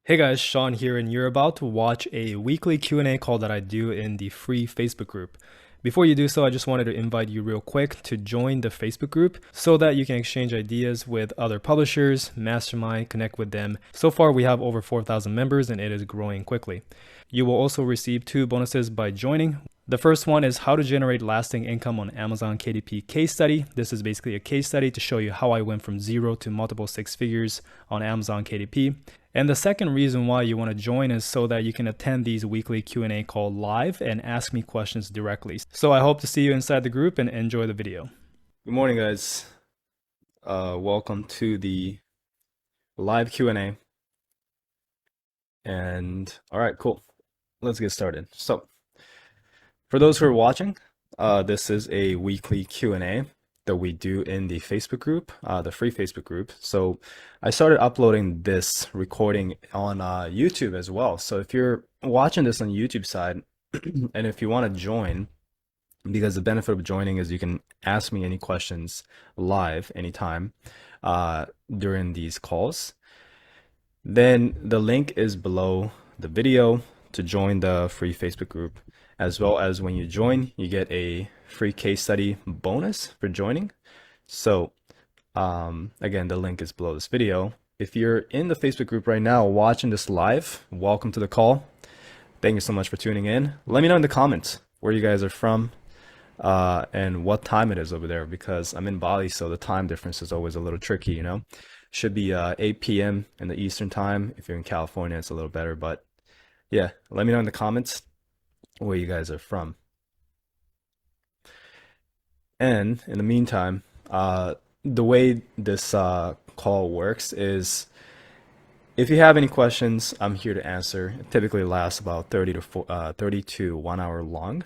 Hey guys, Sean here, and you're about to watch a weekly Q&A call that I do in the free Facebook group. Before you do so, I just wanted to invite you real quick to join the Facebook group so that you can exchange ideas with other publishers, mastermind, connect with them. So far, we have over 4,000 members and it is growing quickly. You will also receive 2 bonuses by joining. The first one is how to generate lasting income on Amazon KDP case study. This is basically a case study to show you how I went from 0 to multiple 6 figures on Amazon KDP. And the second reason why you want to join is so that you can attend these weekly Q&A call live and ask me questions directly. So I hope to see you inside the group and enjoy the video. Good morning, guys. Welcome to the live Q&A. And all right, cool. Let's get started. So for those who are watching, this is a weekly Q&A that we do in the Facebook group, the free Facebook group. So I started uploading this recording on YouTube as well. So if you're watching this on YouTube side, and if you want to join, because the benefit of joining is you can ask me any questions live anytime during these calls, then the link is below the video to join the free Facebook group, as well as when you join, you get a free case study bonus for joining. So again, the link is below this video. If you're in the Facebook group right now watching this live, welcome to the call. Thank you so much for tuning in. Let me know in the comments where you guys are from and what time it is over there, because I'm in Bali, so the time difference is always a little tricky, you know. Should be 8 p.m. in the Eastern time. If you're in California, it's a little better, but yeah, let me know in the comments where you guys are from. And in the meantime, the way this call works is if you have any questions, I'm here to answer. It typically lasts about 30 to 1 hour long,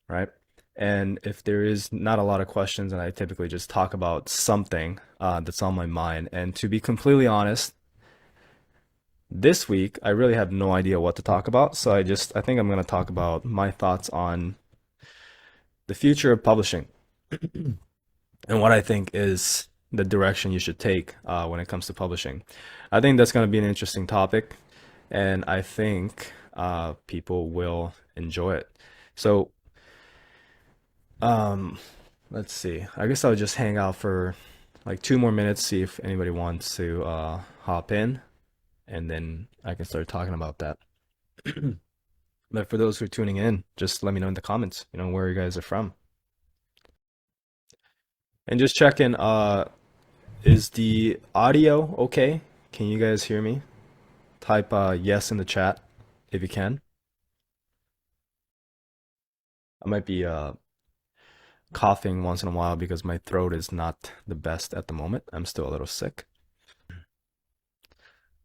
right? And if there is not a lot of questions, and I typically just talk about something that's on my mind. And to be completely honest, this week I really have no idea what to talk about. So I think I'm going to talk about my thoughts on the future of publishing and what I think is the direction you should take when it comes to publishing. I think that's going to be an interesting topic, and I think people will enjoy it. So let's see. I guess I'll just hang out for like 2 more minutes, see if anybody wants to hop in, and then I can start talking about that. But for those who are tuning in, just let me know in the comments, you know, where you guys are from. And just check in, is the audio okay? Can you guys hear me? Type yes in the chat if you can. I might be coughing once in a while because my throat is not the best at the moment. I'm still a little sick.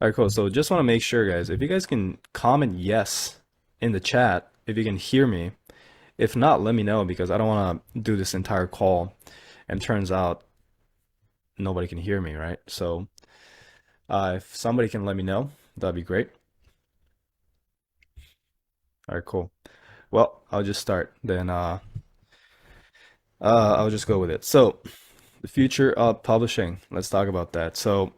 All right, cool. So just want to make sure, guys, if you guys can comment yes in the chat, if you can hear me. If not, let me know, because I don't want to do this entire call and turns out nobody can hear me, right? So if somebody can let me know, that'd be great. All right, cool. Well, I'll just start then. I'll just go with it. So the future of publishing, let's talk about that. So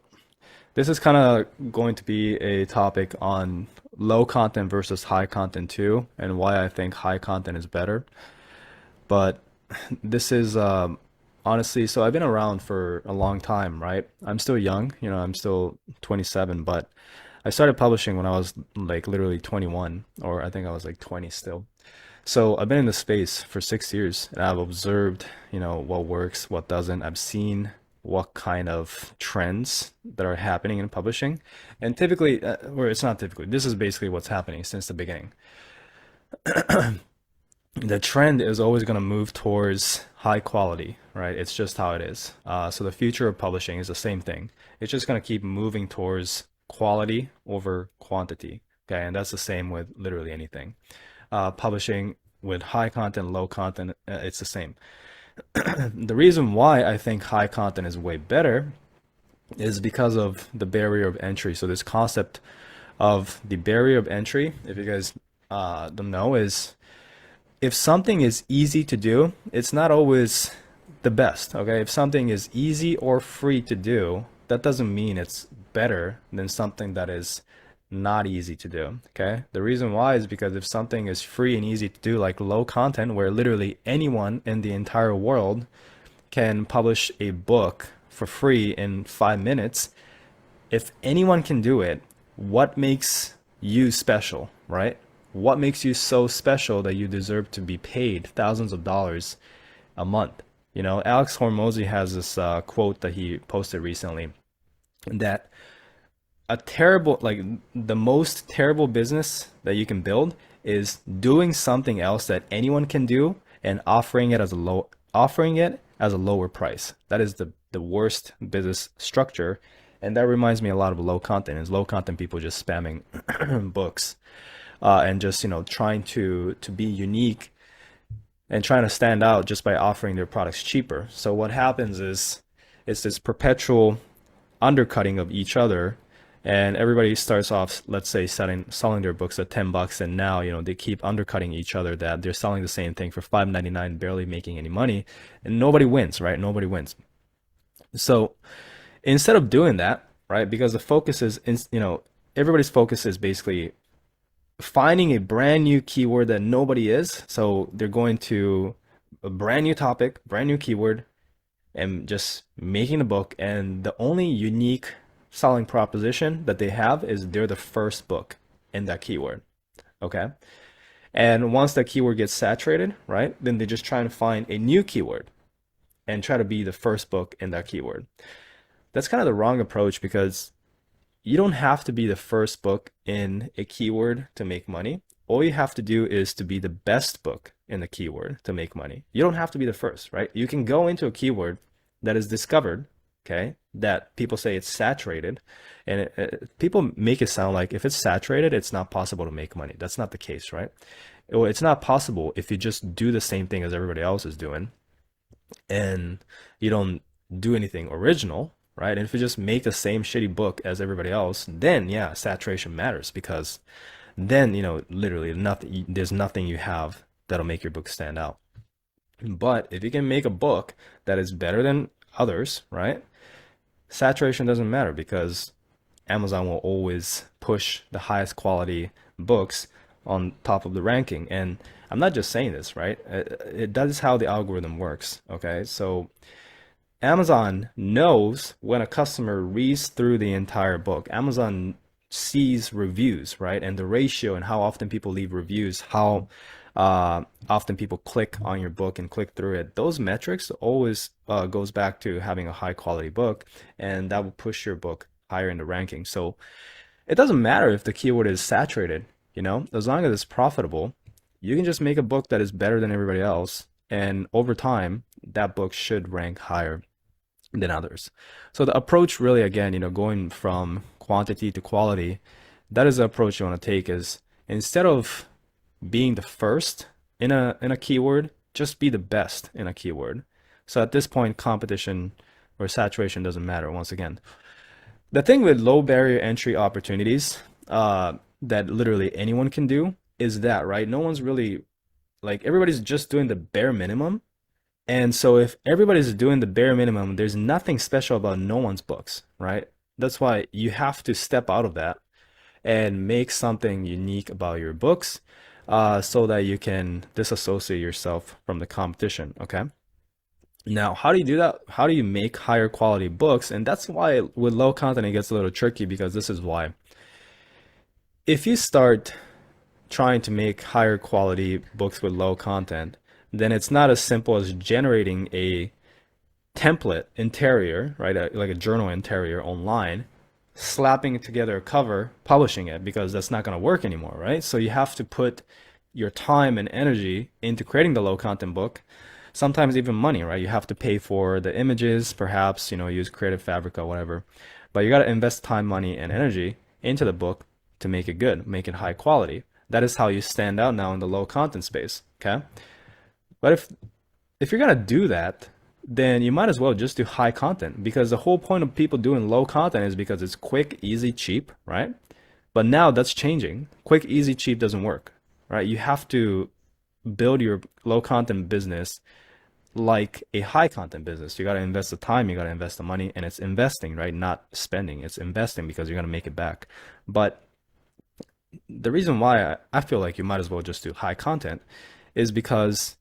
this is kind of going to be a topic on low content versus high content too, and why I think high content is better. But this is honestly, so I've been around for a long time, right? I'm still young, you know, I'm still 27, but I started publishing when I was like literally 21, or I think I was like 20 still. So I've been in the space for 6 years, and I've observed, you know, what works, what doesn't. I've seen what kind of trends that are happening in publishing, and typically, or it's not typically, this is basically what's happening since the beginning. The trend is always going to move towards high quality, right? It's just how it is. So the future of publishing is the same thing. It's just going to keep moving towards quality over quantity. Okay, and that's the same with literally anything. Publishing with high content, low content, it's the same. The reason why I think high content is way better is because of the barrier of entry. So this concept of the barrier of entry, if you guys don't know, is if something is easy to do, it's not always the best, okay? If something is easy or free to do, that doesn't mean it's better than something that is not easy to do. Okay. The reason why is because if something is free and easy to do, like low content, where literally anyone in the entire world can publish a book for free in 5 minutes, if anyone can do it, what makes you special, right? What makes you so special that you deserve to be paid thousands of dollars a month? You know, Alex Hormozy has this quote that he posted recently that a terrible, like the most terrible business that you can build is doing something else that anyone can do and offering it as a lower price. That is the worst business structure. And that reminds me a lot of low content. Is low content people just spamming books and just trying to be unique and trying to stand out just by offering their products cheaper. So what happens is it's this perpetual undercutting of each other, and everybody starts off, let's say, selling their books at $10, and now they keep undercutting each other, that they're selling the same thing for $5.99, barely making any money, and nobody wins, right? Nobody wins. So instead of doing that, right, because the focus is everybody's focus is basically finding a brand new keyword that nobody is. So they're going to a brand new topic, brand new keyword, and just making the book. And the only unique selling proposition that they have is they're the first book in that keyword. Okay. And once that keyword gets saturated, right, then they just try and find a new keyword and try to be the first book in that keyword. That's kind of the wrong approach, because you don't have to be the first book in a keyword to make money. All you have to do is to be the best book in the keyword to make money. You don't have to be the first, right? You can go into a keyword that is discovered, okay, that people say it's saturated, and people make it sound like if it's saturated, it's not possible to make money. That's not the case, right? Well, it's not possible if you just do the same thing as everybody else is doing and you don't do anything original, right? And if you just make the same shitty book as everybody else, then yeah, saturation matters, because then, literally there's nothing you have that'll make your book stand out. But if you can make a book that is better than others, right? Saturation doesn't matter, because Amazon will always push the highest quality books on top of the ranking. And I'm not just saying this, right? That is how the algorithm works. Okay. So Amazon knows when a customer reads through the entire book. Amazon sees reviews, right? And the ratio and how often people leave reviews, how often people click on your book and click through it. Those metrics always goes back to having a high quality book, and that will push your book higher in the ranking. So it doesn't matter if the keyword is saturated, as long as it's profitable, you can just make a book that is better than everybody else. And over time, that book should rank higher than others. So the approach really, again, going from quantity to quality, that is the approach you want to take. Is instead of being the first in a keyword, just be the best in a keyword. So at this point, competition or saturation doesn't matter. Once again, the thing with low barrier entry opportunities that literally anyone can do is that, right? No one's really, like, everybody's just doing the bare minimum. And so if everybody's doing the bare minimum, there's nothing special about no one's books, right? That's why you have to step out of that and make something unique about your books, so that you can disassociate yourself from the competition. Okay. Now, how do you do that? How do you make higher quality books? And that's why with low content, it gets a little tricky, because this is why. If you start trying to make higher quality books with low content, then it's not as simple as generating a template interior, right? Like a journal interior online, slapping together a cover, publishing it, because that's not going to work anymore, right? So you have to put your time and energy into creating the low content book, sometimes even money, right? You have to pay for the images, perhaps, use Creative Fabric or whatever, but you got to invest time, money, and energy into the book to make it good, make it high quality. That is how you stand out now in the low content space, okay? But if you're gonna do that, then you might as well just do high content, because the whole point of people doing low content is because it's quick, easy, cheap, right? But now that's changing. Quick, easy, cheap doesn't work, right? You have to build your low content business like a high content business. You got to invest the time, you got to invest the money, and it's investing, right? Not spending. It's investing, because you're going to make it back. But the reason why I feel like you might as well just do high content is because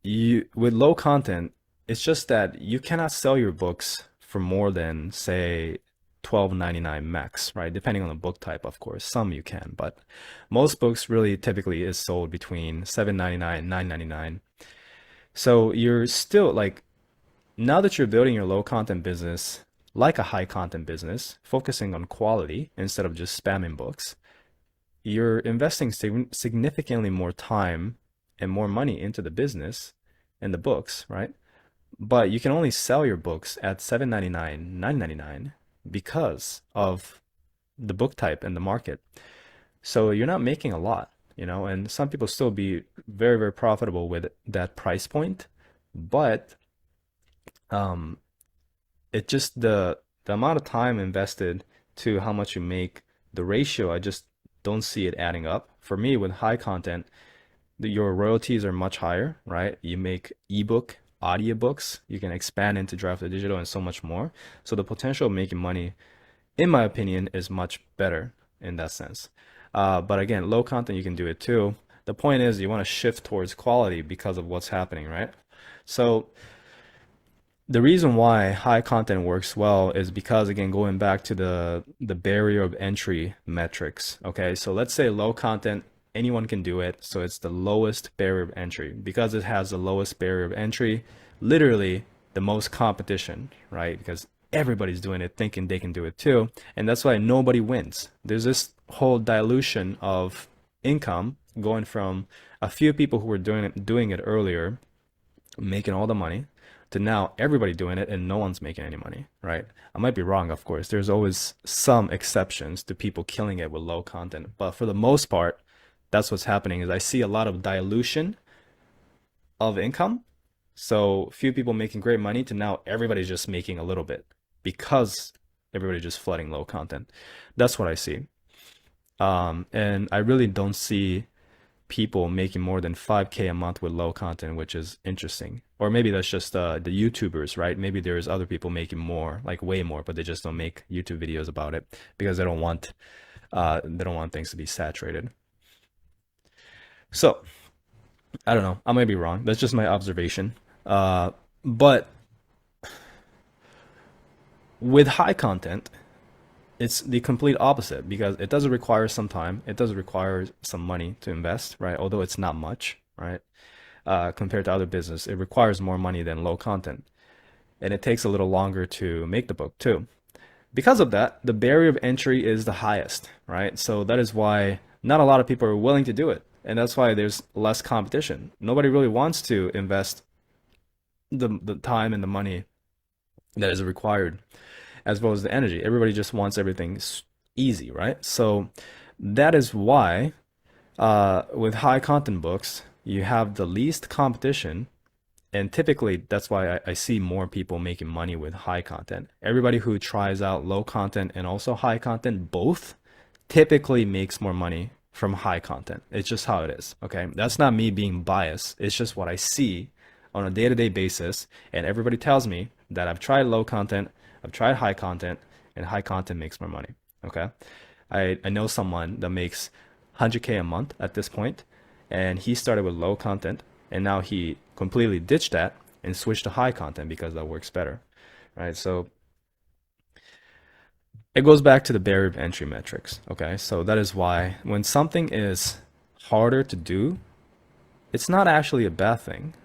you with low content, it's just that you cannot sell your books for more than say 12.99 max, right? Depending on the book type, of course. Some you can, but most books really typically is sold between 7.99 and 9.99. So you're still like now that you're building your low content business like a high content business, focusing on quality instead of just spamming books, you're investing significantly more time and more money into the business and the books, right? But you can only sell your books at 7.99, 9.99 because of the book type and the market. So you're not making a lot, and some people still be very, very profitable with that price point. But um, it just the amount of time invested to how much you make, the ratio, I just don't see it adding up. For me, with high content, your royalties are much higher, right? You make ebook, audiobooks, you can expand into draft to digital and so much more. So the potential of making money, in my opinion, is much better in that sense. But again, low content, you can do it too. The point is you want to shift towards quality because of what's happening, right? So the reason why high content works well is because, again, going back to the barrier of entry metrics. Okay, so let's say low content, anyone can do it, so it's the lowest barrier of entry. Because it has the lowest barrier of entry, literally the most competition, right? Because everybody's doing it thinking they can do it too, and that's why nobody wins. There's this whole dilution of income going from a few people who were doing it earlier, making all the money, to now everybody doing it and no one's making any money, right? I might be wrong, of course. There's always some exceptions to people killing it with low content, but for the most part, that's what's happening. Is I see a lot of dilution of income. So few people making great money to now everybody's just making a little bit because everybody's just flooding low content. That's what I see. And I really don't see people making more than 5K a month with low content, which is interesting. Or maybe that's just the YouTubers, right? Maybe there's other people making more, like way more, but they just don't make YouTube videos about it because they don't want things to be saturated. So I don't know. I might be wrong. That's just my observation. But with high content, it's the complete opposite because it doesn't require some time. It doesn't require some money to invest, right? Although it's not much, right? Compared to other business, it requires more money than low content, and it takes a little longer to make the book too. Because of that, the barrier of entry is the highest, right? So that is why not a lot of people are willing to do it, and that's why there's less competition. Nobody really wants to invest the time and the money that is required, as well as the energy. Everybody just wants everything easy, right? So that is why with high content books, you have the least competition. And typically, that's why I see more people making money with high content. Everybody who tries out low content and also high content, both, typically makes more money from high content. It's just how it is. Okay. That's not me being biased. It's just what I see on a day-to-day basis. And everybody tells me that I've tried low content, I've tried high content, and high content makes more money. Okay. I know someone that makes 100K a month at this point, and he started with low content, and now he completely ditched that and switched to high content because that works better, right? So it goes back to the barrier of entry metrics. Okay, so that is why when something is harder to do, it's not actually a bad thing.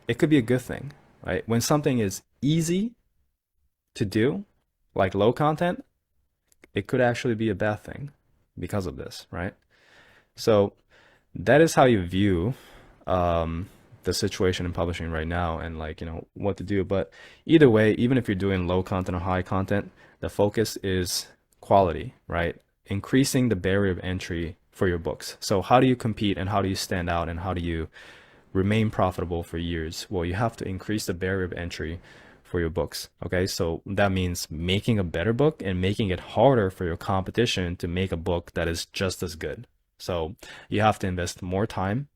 It could be a good thing, right? When something is easy to do, like low content, it could actually be a bad thing because of this, right? So that is how you view um, the situation in publishing right now, and like what to do. But either way, even if you're doing low content or high content, the focus is quality, right? Increasing the barrier of entry for your books. So how do you compete and how do you stand out and how do you remain profitable for years? Well, you have to increase the barrier of entry for your books. Okay, so that means making a better book and making it harder for your competition to make a book that is just as good. So you have to invest more time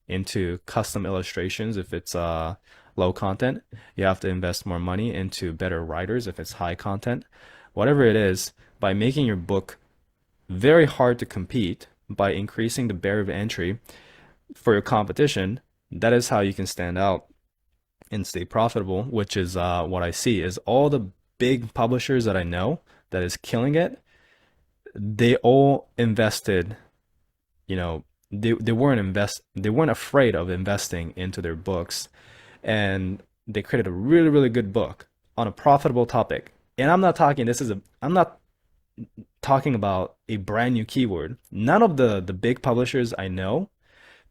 into custom illustrations if it's low content. You have to invest more money into better writers if it's high content. Whatever it is, by making your book very hard to compete by increasing the barrier of entry for your competition. That is how you can stand out and stay profitable, which is what I see is all the big publishers that I know that is killing it. They all invested, you know, they weren't afraid of investing into their books, and they created a really really good book on a profitable topic. And I'm not talking about a brand new keyword. None of the big publishers I know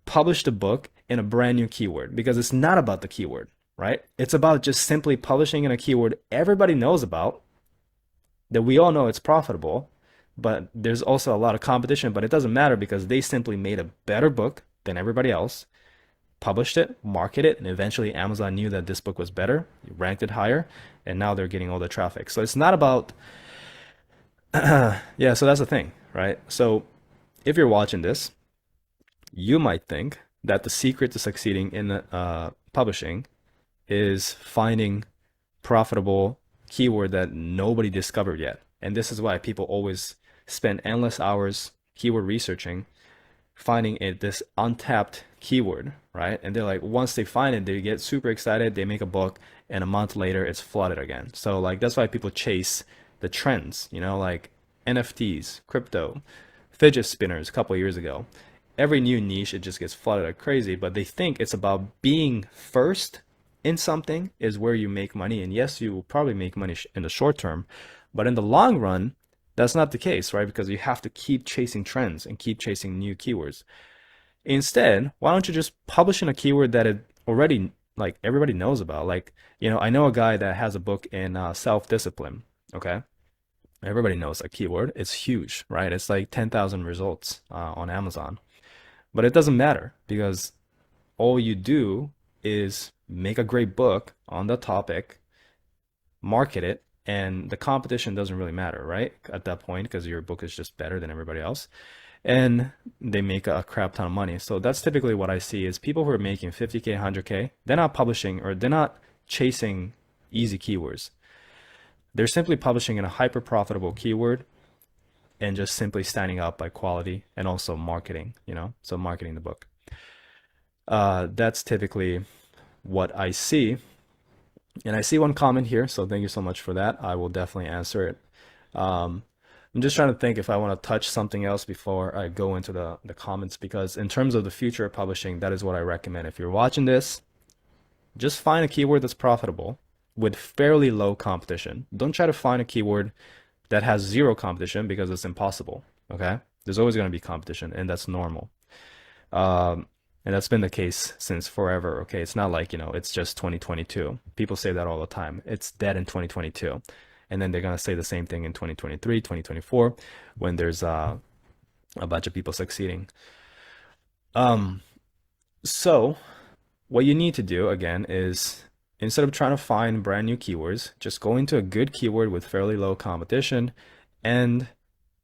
published a book in a brand new keyword, because it's not about the keyword, right? It's about just simply publishing in a keyword everybody knows about, that we all know it's profitable, but there's also a lot of competition, but it doesn't matter because they simply made a better book than everybody else, published it, marketed it, and eventually Amazon knew that this book was better, ranked it higher, and now they're getting all the traffic. So it's not about, yeah, so that's the thing, right? So if you're watching this, you might think that the secret to succeeding in publishing is finding profitable keyword that nobody discovered yet. And this is why people always spend endless hours keyword researching, finding this untapped keyword, right? And they're like, once they find it, they get super excited, they make a book, and a month later it's flooded again. So like that's why people chase the trends, like NFTs, crypto, fidget spinners a couple years ago. Every new niche, it just gets flooded like crazy, but they think it's about being first in something is where you make money. And yes, you will probably make money in the short term, but in the long run, that's not the case, right? Because you have to keep chasing trends and keep chasing new keywords. Instead, why don't you just publish in a keyword that it already like everybody knows about? Like, I know a guy that has a book in self-discipline. Okay, everybody knows that keyword. It's huge, right? It's like 10,000 results on Amazon, but it doesn't matter because all you do is make a great book on the topic, market it, and the competition doesn't really matter, right? At that point, because your book is just better than everybody else. And they make a crap ton of money. So that's typically what I see is people who are making 50K, 100K, they're not publishing or they're not chasing easy keywords. They're simply publishing in a hyper profitable keyword and just simply standing out by quality and also marketing, so marketing the book. That's typically what I see. And I see one comment here, so thank you so much for that. I will definitely answer it. I'm just trying to think if I want to touch something else before I go into the comments, because in terms of the future of publishing, that is what I recommend. If you're watching this, just find a keyword that's profitable with fairly low competition. Don't try to find a keyword that has zero competition because it's impossible, okay? There's always going to be competition, and that's normal. And that's been the case since forever, okay? It's not like, it's just 2022. People say that all the time. It's dead in 2022. And then they're going to say the same thing in 2023, 2024, when there's a bunch of people succeeding. So what you need to do, again, is instead of trying to find brand new keywords, just go into a good keyword with fairly low competition and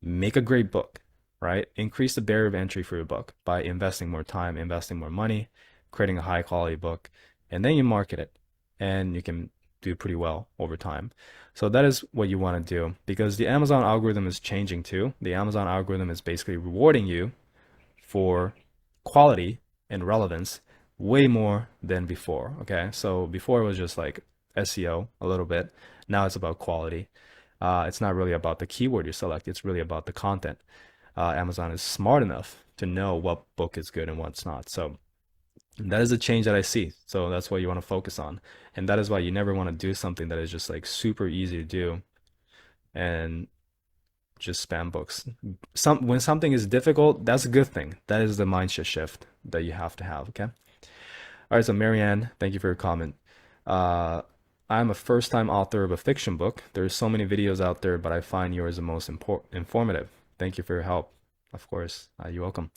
make a great book, right? Increase the barrier of entry for your book by investing more time, investing more money, creating a high quality book, and then you market it and you can do pretty well over time. So that is what you want to do, because the Amazon algorithm is changing too. The Amazon algorithm is basically rewarding you for quality and relevance way more than before. Okay, so before it was just like SEO a little bit. Now it's about quality. It's not really about the keyword you select. It's really about the content. Amazon is smart enough to know what book is good and what's not. So that is a change that I see. So that's what you want to focus on. And that is why you never want to do something that is just like super easy to do and just spam books. When something is difficult, that's a good thing. That is the mindset shift that you have to have. Okay. All right. So Marianne, thank you for your comment. I'm a first-time author of a fiction book. There's so many videos out there, but I find yours the most informative. Thank you for your help. Of course, you're welcome.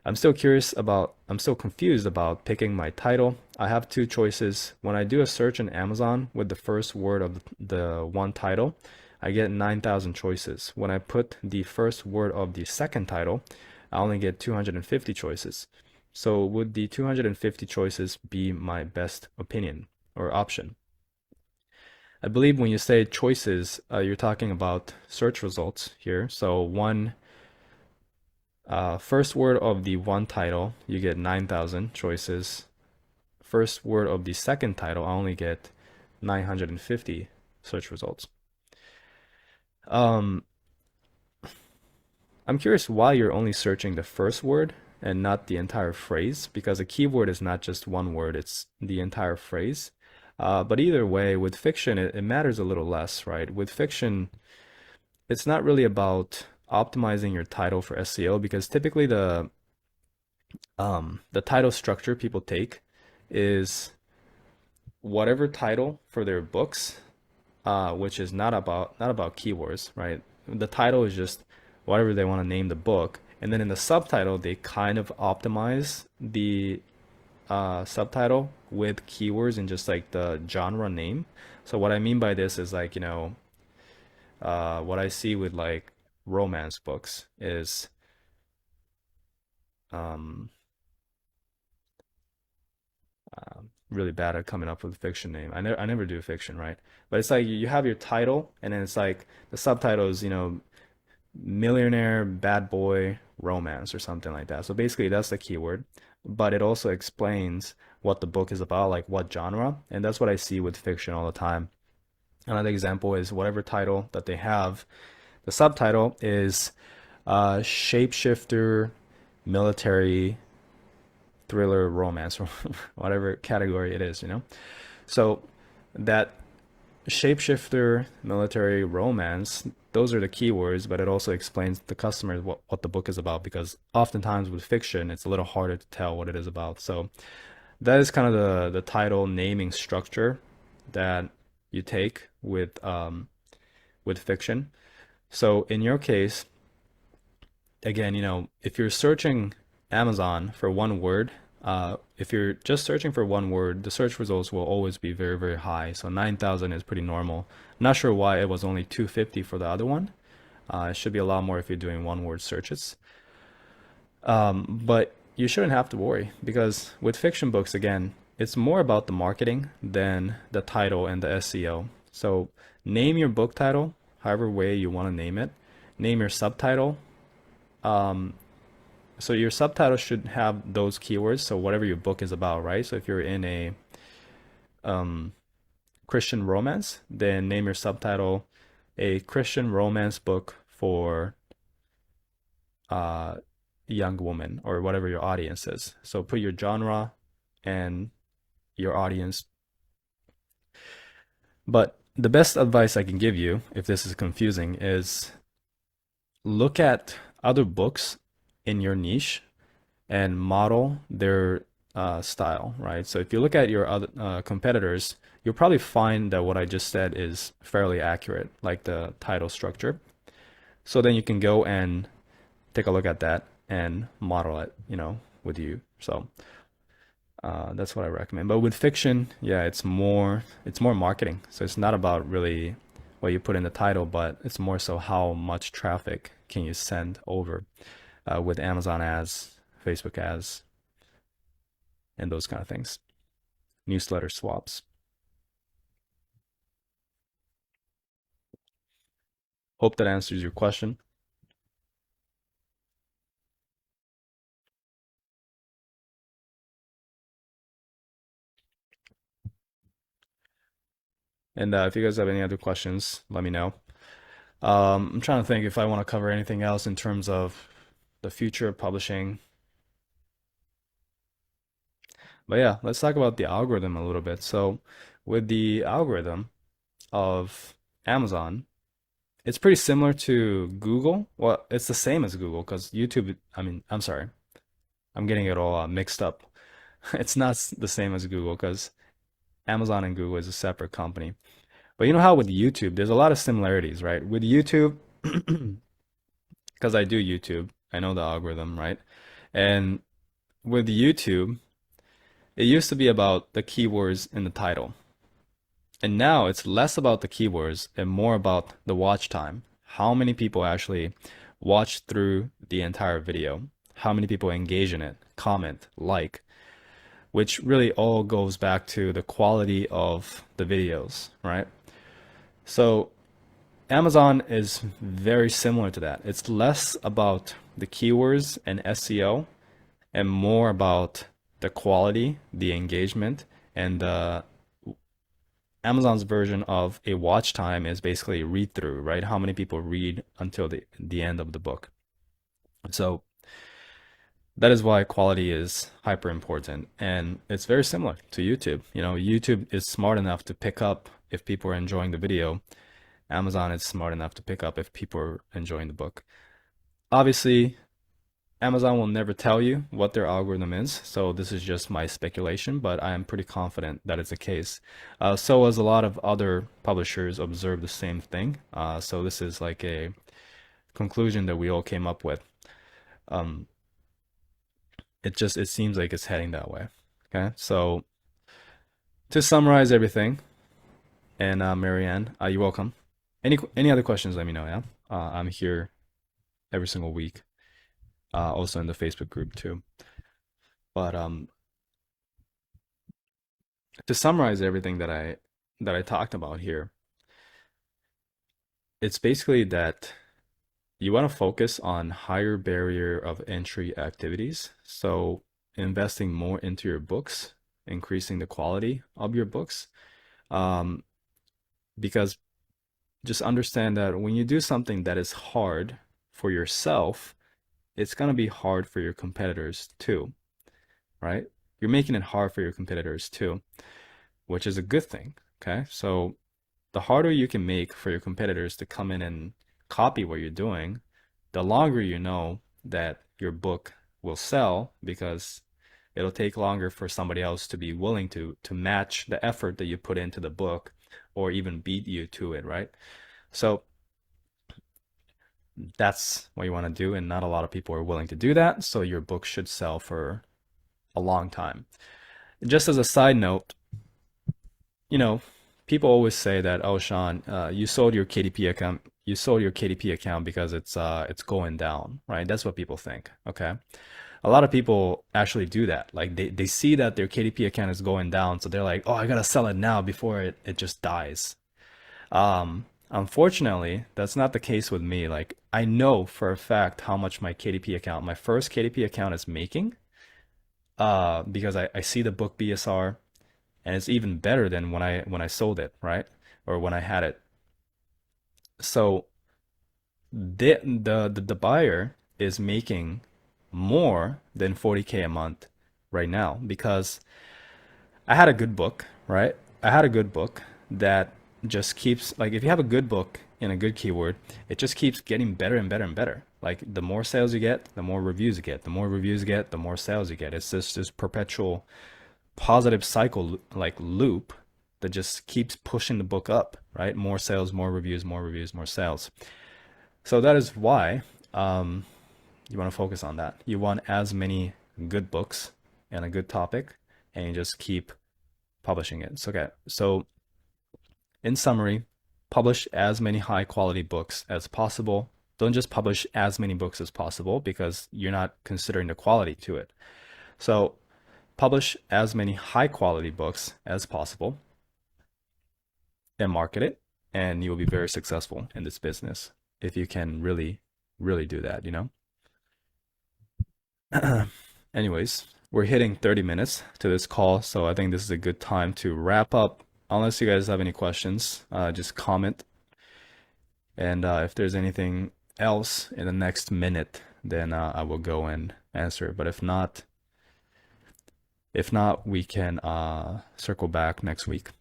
I'm still confused about picking my title. I have two choices. When I do a search on Amazon with the first word of the one title, I get 9,000 choices. When I put the first word of the second title, I only get 250 choices. So would the 250 choices be my best opinion or option? I believe when you say choices, you're talking about search results here. So one First word of the one title, you get 9,000 choices. First word of the second title, I only get 950 search results. Um, I'm curious why you're only searching the first word and not the entire phrase, because a keyword is not just one word, it's the entire phrase. But either way, with fiction, it matters a little less, right? With fiction, it's not really about optimizing your title for SEO because typically the title structure people take is whatever title for their books, which is not about keywords, right? The title is just whatever they want to name the book, and then in the subtitle they kind of optimize the subtitle with keywords and just like the genre name. So what I mean by this is like, what I see with like romance books is um, really bad at coming up with a fiction name. I never do fiction, right? But it's like you have your title, and then it's like the subtitle is, millionaire bad boy romance or something like that. So basically, that's the keyword, but it also explains what the book is about, like what genre, and that's what I see with fiction all the time. Another example is whatever title that they have, the subtitle is shapeshifter, military, thriller, romance, or whatever category it is. So that shapeshifter, military, romance, those are the keywords, but it also explains to the customer what the book is about because oftentimes with fiction, it's a little harder to tell what it is about. So that is kind of the title naming structure that you take with fiction. So in your case, again, if you're searching Amazon for one word, if you're just searching for one word, the search results will always be very, very high. So 9,000 is pretty normal. I'm not sure why it was only 250 for the other one. It should be a lot more if you're doing one word searches. But you shouldn't have to worry because with fiction books, again, it's more about the marketing than the title and the SEO. So name your book title however way you want to name it. Name your subtitle. So your subtitle should have those keywords. So whatever your book is about, right? So if you're in a Christian romance, then name your subtitle a Christian romance book for uh, young woman or whatever your audience is. So put your genre and your audience. But the best advice I can give you, if this is confusing, is look at other books in your niche and model their style, right? So if you look at your other competitors, you'll probably find that what I just said is fairly accurate, like the title structure. So then you can go and take a look at that and model it, with you. So that's what I recommend. But with fiction, yeah, it's more marketing. So it's not about really what you put in the title, but it's more so how much traffic can you send over with Amazon ads, Facebook ads, and those kind of things. Newsletter swaps. Hope that answers your question. And if you guys have any other questions, let me know. I'm trying to think if I want to cover anything else in terms of the future of publishing. But yeah, let's talk about the algorithm a little bit. So, with the algorithm of Amazon, it's pretty similar to Google. Well, it's the same as Google because YouTube, I mean, I'm sorry, I'm getting it all mixed up. It's not the same as Google because Amazon and Google is a separate company. But you know how with YouTube, there's a lot of similarities, right? With YouTube, because I do YouTube, I know the algorithm, right? And with YouTube, it used to be about the keywords in the title. And now it's less about the keywords and more about the watch time. How many people actually watch through the entire video? How many people engage in it, comment, like, which really all goes back to the quality of the videos, right? So Amazon is very similar to that. It's less about the keywords and SEO and more about the quality, the engagement, and Amazon's version of a watch time is basically a read through, right? How many people read until the end of the book. So that is why quality is hyper important. And it's very similar to YouTube. You know, YouTube is smart enough to pick up if people are enjoying the video. Amazon is smart enough to pick up if people are enjoying the book. Obviously, Amazon will never tell you what their algorithm is, so this is just my speculation, but I am pretty confident that it's the case. So as a lot of other publishers observe the same thing. So this is like a conclusion that we all came up with. Um, it seems like it's heading that way. Okay, so to summarize everything, and Marianne, you're welcome. Any other questions? Let me know. Yeah, I'm here every single week. Also in the Facebook group too. But to summarize everything that I talked about here, it's basically that you want to focus on higher barrier of entry activities. So investing more into your books, increasing the quality of your books. Um, because just understand that when you do something that is hard for yourself, it's going to be hard for your competitors too, right? You're making it hard for your competitors too, which is a good thing. Okay. So the harder you can make for your competitors to come in and copy what you're doing, the longer you know that your book will sell because it'll take longer for somebody else to be willing to match the effort that you put into the book or even beat you to it, right? So that's what you want to do, and not a lot of people are willing to do that. So your book should sell for a long time. Just as a side note, you know, people always say that, oh, Sean, you sold your KDP account. You sold your KDP account because it's going down, right? That's what people think. Okay. A lot of people actually do that. Like they see that their KDP account is going down, so they're like, oh, I gotta sell it now before it just dies. Unfortunately, that's not the case with me. Like I know for a fact how much my KDP account, my first KDP account is making, because I see the book BSR and it's even better than when I sold it, right? Or when I had it. So the buyer is making more than 40K a month right now because I had a good book, right? I had a good book that just keeps, like, if you have a good book in a good keyword, it just keeps getting better and better and better. Like the more sales you get, the more reviews you get. The more reviews you get, the more sales you get. It's just this perpetual positive cycle, like loop, that just keeps pushing the book up, right? More sales, more reviews, more reviews, more sales. So that is why you want to focus on that. You want as many good books and a good topic, and you just keep publishing it. So, okay. So in summary, publish as many high quality books as possible. Don't just publish as many books as possible because you're not considering the quality to it. So publish as many high quality books as possible and market it, and you will be very successful in this business if you can really, really do that, you know? Anyways, we're hitting 30 minutes to this call, so I think this is a good time to wrap up. Unless you guys have any questions, just comment. And if there's anything else in the next minute, then I will go and answer it. But if not, we can circle back next week.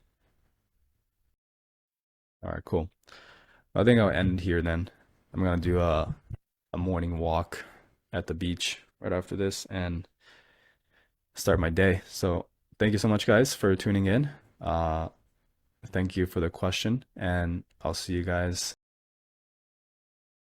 All right, cool. I think I'll end here then. I'm gonna do a morning walk at the beach right after this and start my day. So thank you so much, guys, for tuning in. Thank you for the question, and I'll see you guys